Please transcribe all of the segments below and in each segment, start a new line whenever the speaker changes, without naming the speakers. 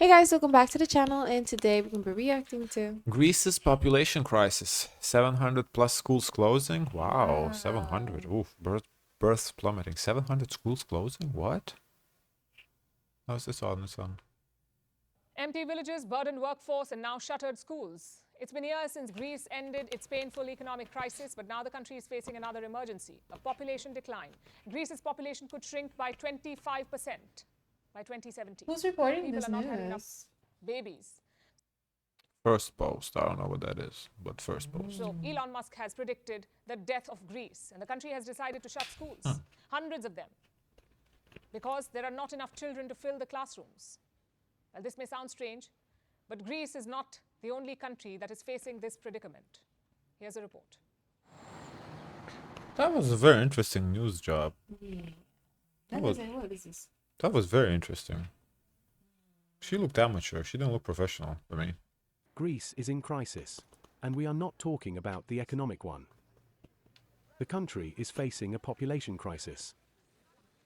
Hey guys, welcome back to the channel, and today we're going to be reacting to
Greece's population crisis. 700 plus schools closing. Wow, 700. Oof, births plummeting. 700 schools closing? What? How's this on its own?
Empty villages, burdened workforce, and now shuttered schools. It's been years since Greece ended its painful economic crisis, but now the country is facing another emergency, a population decline. Greece's population could shrink by 25% by 2070.
who's reporting
People
this
are not having enough
news.
babies.
First post. I don't know what that is, but first post.
So Elon Musk has predicted the death of Greece, and the country has decided to shut schools, hundreds of them, because there are not enough children to fill the classrooms. Well, this may sound strange, but Greece is not the only country that is facing this predicament. Here's a report.
That was a very interesting news job.
What is this?
That was very interesting. She looked amateur. She didn't look professional for me.
Greece is in crisis, and we are not talking about the economic one. The country is facing a population crisis.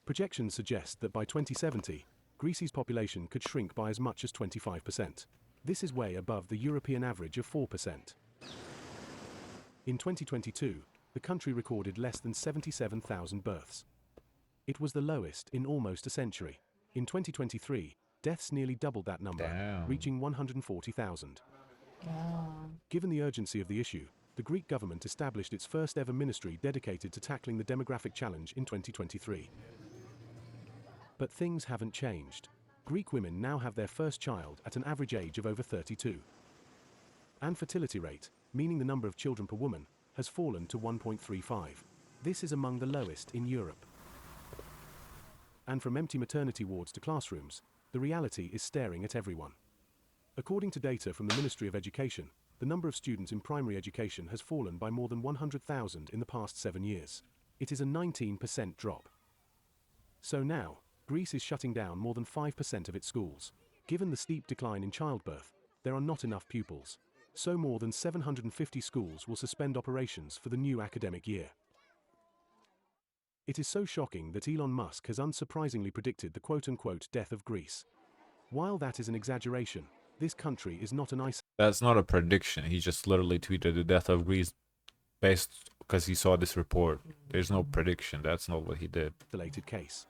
Projections suggest that by 2070, Greece's population could shrink by as much as 25%. This is way above the European average of 4%. In 2022, the country recorded less than 77,000 births. It was the lowest in almost a century. In 2023, deaths nearly doubled that number,
Damn.
reaching 140,000. Given the urgency of the issue, the Greek government established its first ever ministry dedicated to tackling the demographic challenge in 2023. But things haven't changed. Greek women now have their first child at an average age of over 32. And fertility rate, meaning the number of children per woman, has fallen to 1.35. This is among the lowest in Europe. And from empty maternity wards to classrooms, the reality is staring at everyone. According to data from the Ministry of Education, the number of students in primary education has fallen by more than 100,000 in the past 7 years. It is a 19% drop. So now, Greece is shutting down more than 5% of its schools. Given the steep decline in childbirth, there are not enough pupils. So more than 750 schools will suspend operations for the new academic year. It is so shocking that Elon Musk has unsurprisingly predicted the quote-unquote death of Greece. While that is an exaggeration, this country is not an
That's not a prediction. He just literally tweeted the death of Greece based because he saw this report. There's no prediction. That's not what he did.
isolated case.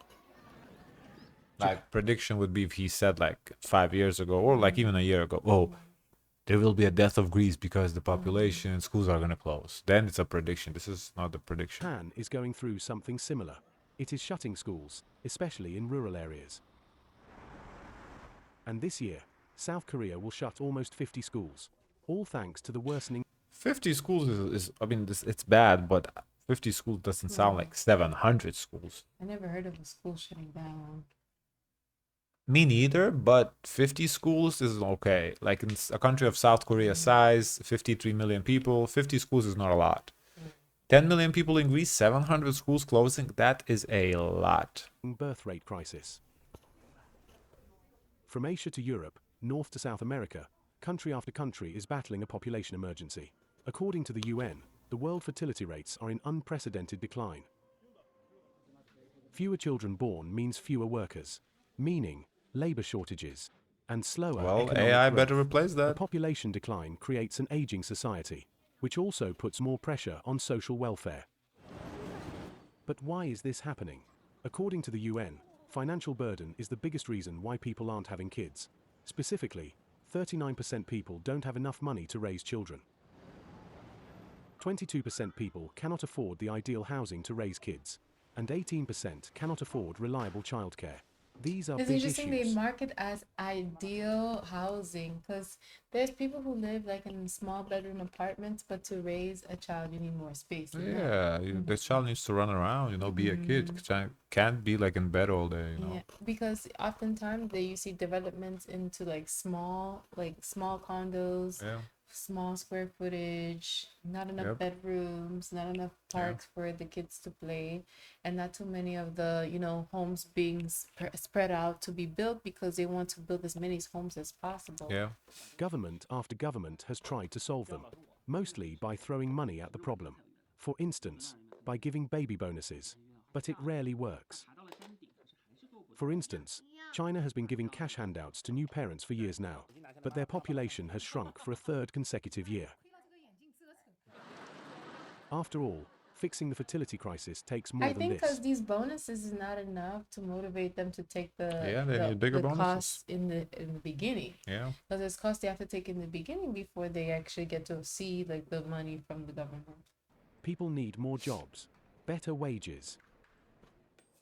Like, prediction would be if he said like 5 years ago or like even a year ago, oh, there will be a death of Greece because the population and schools are going to close. Then it's a prediction. This is not a prediction.
Japan is going through something similar. It is shutting schools, especially in rural areas. And this year, South Korea will shut almost 50 schools, all thanks to the worsening
50 schools is I mean, it's bad, but 50 schools doesn't sound like 700 schools.
I never heard of a school shutting down.
Me neither, but 50 schools is okay. Like in a country of South Korea size, 53 million people, 50 schools is not a lot. 10 million people in Greece, 700 schools closing, that is a lot.
birth rate crisis. From Asia to Europe, North to South America, country after country is battling a population emergency. According to the UN, the world fertility rates are in unprecedented decline. Fewer children born means fewer workers, meaning labor shortages and slower
Well,
economic
AI
growth.
better replace
The
that.
population decline creates an aging society, which also puts more pressure on social welfare. But why is this happening? According to the UN, financial burden is the biggest reason why people aren't having kids. Specifically, 39% people don't have enough money to raise children. 22% people cannot afford the ideal housing to raise kids, and 18% cannot afford reliable childcare. These are
It's
big
interesting
issues.
they market as ideal housing because there's people who live like in small bedroom apartments, but to raise a child, you need more space.
Yeah, the child needs to run around, be a kid. Can't be like in bed all day.
Yeah, because oftentimes you see developments into like small condos,
Yeah.
small square footage, not enough
Yep.
bedrooms, not enough parks for the kids to play, and not too many of the, homes being spread out to be built because they want to build as many homes as possible.
Yeah.
Government after government has tried to solve them, mostly by throwing money at the problem. For instance, by giving baby bonuses, but it rarely works. For instance, China has been giving cash handouts to new parents for years now, but their population has shrunk for a third consecutive year. After all, fixing the fertility crisis takes more
I
than
think
this.
because these bonuses is not enough to motivate them to take
Yeah, they need bigger
the
bonuses.
costs in the beginning.
Yeah.
Because there's costs they have to take in the beginning before they actually get to see like the money from the government.
People need more jobs, better wages,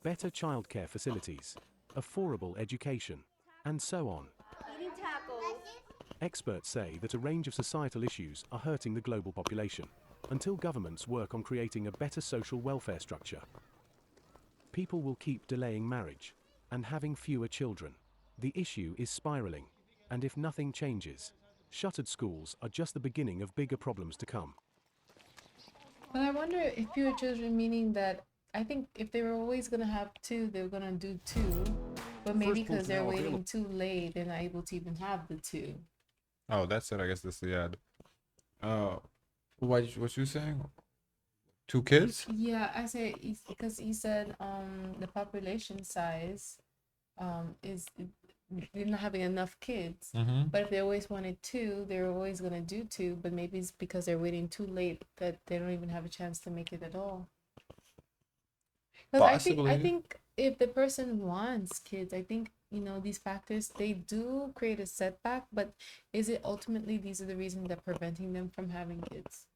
better childcare facilities, affordable education, and so on.
Eating tacos.
Experts say that a range of societal issues are hurting the global population until governments work on creating a better social welfare structure. People will keep delaying marriage and having fewer children. The issue is spiraling, and if nothing changes, shuttered schools are just the beginning of bigger problems to come.
But I wonder if fewer children, meaning that I think if they were always gonna have two, they were gonna do two, but maybe
First poll
because they're
now
waiting
available.
too late, they're not able to even have the two.
Oh, that's it. I guess that's the ad. What you saying? 2 kids?
Yeah, I say because he said the population size is they're not having enough kids.
Mm-hmm.
But if they always wanted two, they're always gonna do two. But maybe it's because they're waiting too late that they don't even have a chance to make it at all. Because I
Possibly.
think if the person wants kids, I think these factors they do create a setback. But is it ultimately these are the reasons that preventing them from having kids?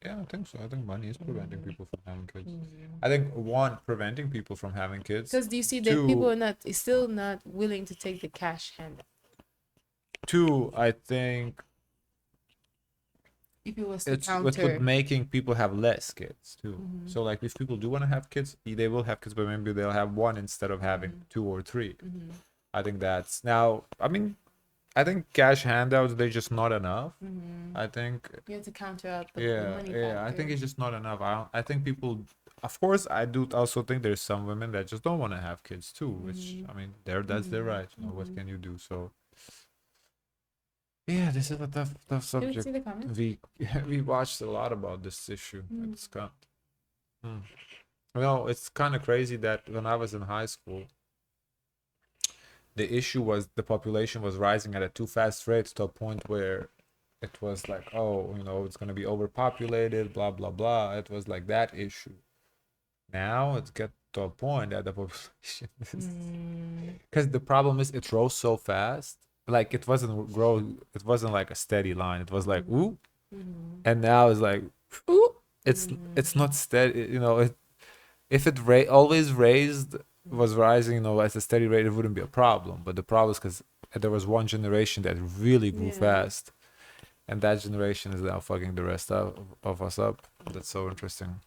Yeah, I think so. I think money is preventing people from having kids.
Mm-hmm.
I think one, preventing people from having kids.
Because do you see that
Two,
people are still not willing to take the cash hand?
two, I think
If it was to
it's
counter.
with making people have less kids too.
Mhm.
So like if people do want to have kids, they will have kids, but maybe they'll have one instead of having 2 or 3.
Mhm.
I think that's now. I mean, I think cash handouts they're just not enough.
Mhm.
I think
You have to counter out the
yeah,
money
yeah. I think
factor.
it's just not enough. I think people. Of course, I do also think there's some women that just don't want to have kids too. Which I mean, that's their right. What can you do? So yeah, this is a tough
Can we
subject.
see the comments?
We watched a lot about this issue. It's kind. No, it's kind of crazy that when I was in high school, the issue was the population was rising at a too fast rate to a point where it was like, oh, it's going to be overpopulated, blah, blah, blah. It was like that issue. Now it's get to a point that the population is. Because the problem is it rose so fast. Like it wasn't like a steady line. It was like, ooh. And now it's like, ooh. It's not steady. If it always raised, was rising, at a steady rate, it wouldn't be a problem. But the problem is because there was one generation that really grew fast. And that generation is now fucking the rest of us up. That's so interesting.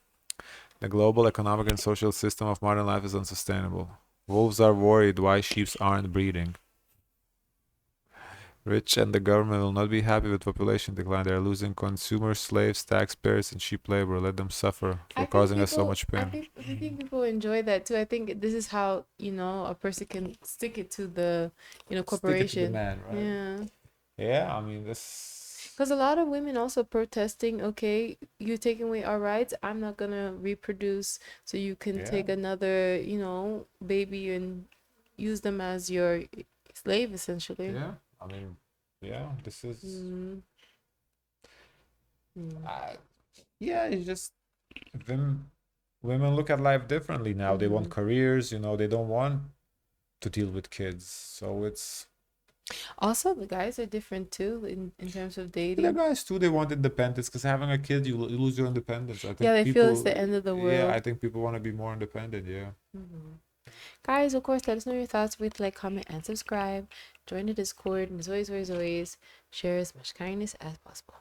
The global economic and social system of modern life is unsustainable. Wolves are worried why sheep aren't breeding. Rich and the government will not be happy with population decline. They are losing consumers, slaves, taxpayers, and cheap labor. Let them suffer for causing us so much pain.
I think people enjoy that too. I think this is how a person can stick it to the corporation.
Stick it to the man, right?
Yeah.
Yeah, I mean this.
Because a lot of women also protesting, okay, you're taking away our rights. I'm not gonna reproduce, so you can take another, baby and use them as your slave, essentially.
Yeah, I mean, yeah, this is. Yeah, it's just women look at life differently now. They want careers, they don't want to deal with kids. So it's.
Also, the guys are different too in terms of dating.
The guys too, they want independence because having a kid, you lose your independence. I think
they feel it's the end of the world.
Yeah, I think people want to be more independent. Yeah.
Guys, of course, let us know your thoughts with like, comment, and subscribe. Join the Discord, and as always, share as much kindness as possible.